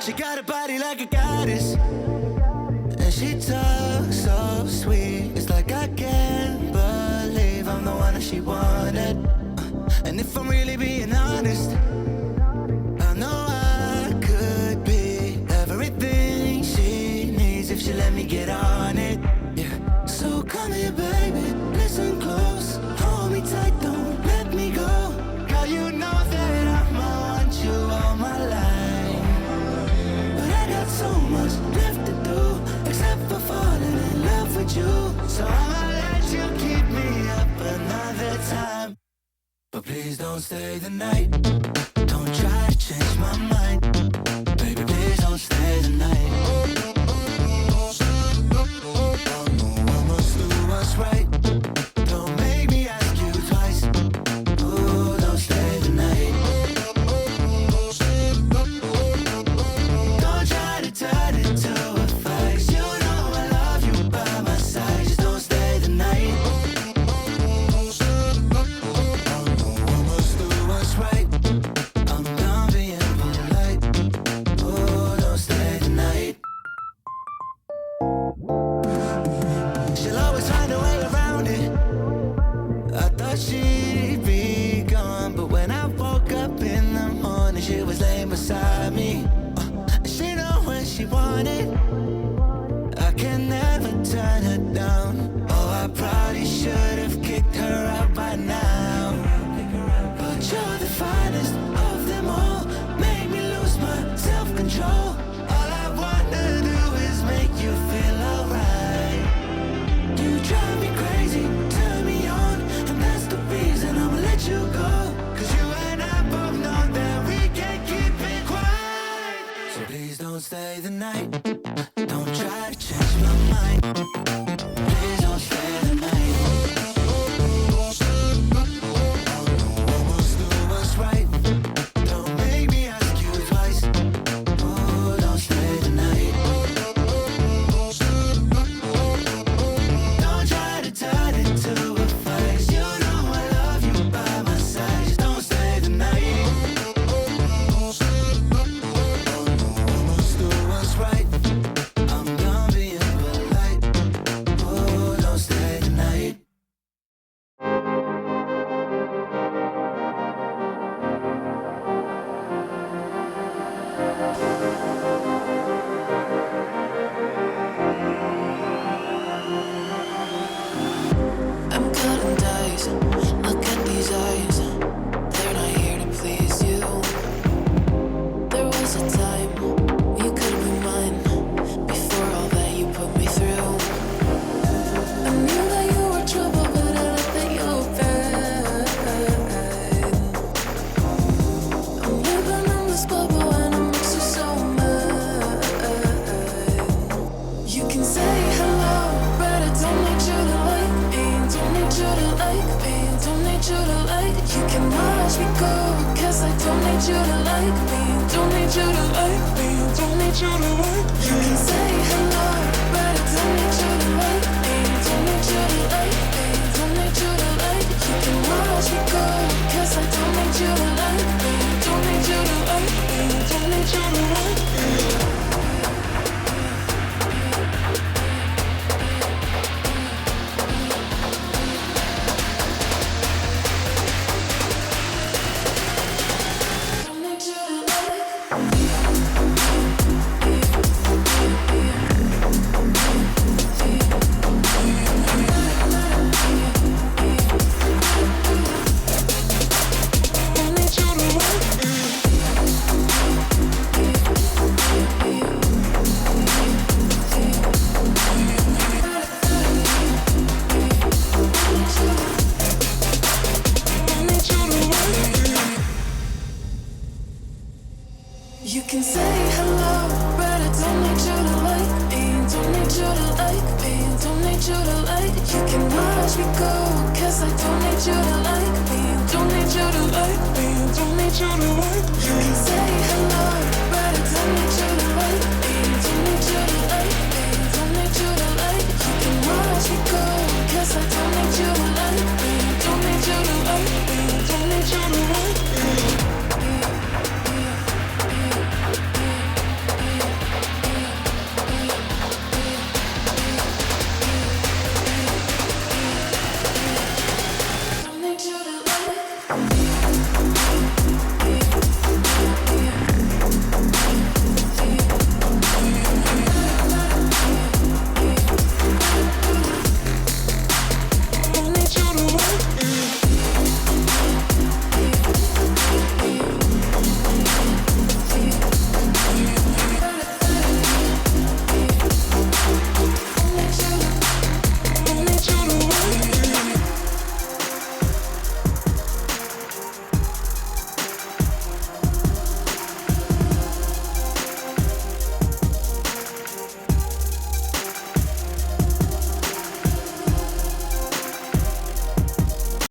She got a body like a goddess, and she talks so sweet. It's like I can't believe I'm the one that she wanted. And if I'm really being honest, I know I could be everything she needs if she let me get on it. Yeah. So come here, baby, listen close, hold me tight, don't let me go. Girl, you know that I'ma want you all my life, but I got so much left to do, except for falling in love with you. So I'ma let you keep me up another time, but please don't stay the night. Don't try to change my mind, baby, please don't stay the night. I must do what's right. Don't make me ask you twice. Ooh, don't stay the night. Don't try to turn it to a fight. You know I love you by my side. Just don't stay the night. I must do what's right. I'm done being polite. eyes. Look at these eyes. They're not here to please you. There was a time you could be mine before all that you put me through. I knew that you were trouble, but I let that you were bad. I'm living in this bubble and it makes you so mad. You can say hello, but I don't need you to like me. Don't need you to like me. Don't need you to like. You can watch me go, 'cause I don't need you to like me. Don't need you to like me. Don't need you to like. You can say hello, but I don't need you to like me. Don't need you to like me. Don't need you to like. You can watch me go, 'cause I don't need you to like me. Don't need you to like me. Don't need you to like me. You can say hello, but I don't need you to like me. Don't need you to like me. Don't need you to like. You can watch me go, 'cause I don't need you to like me. Don't need you to like me. Don't need you to like. You can say hello, but I don't need you to like me.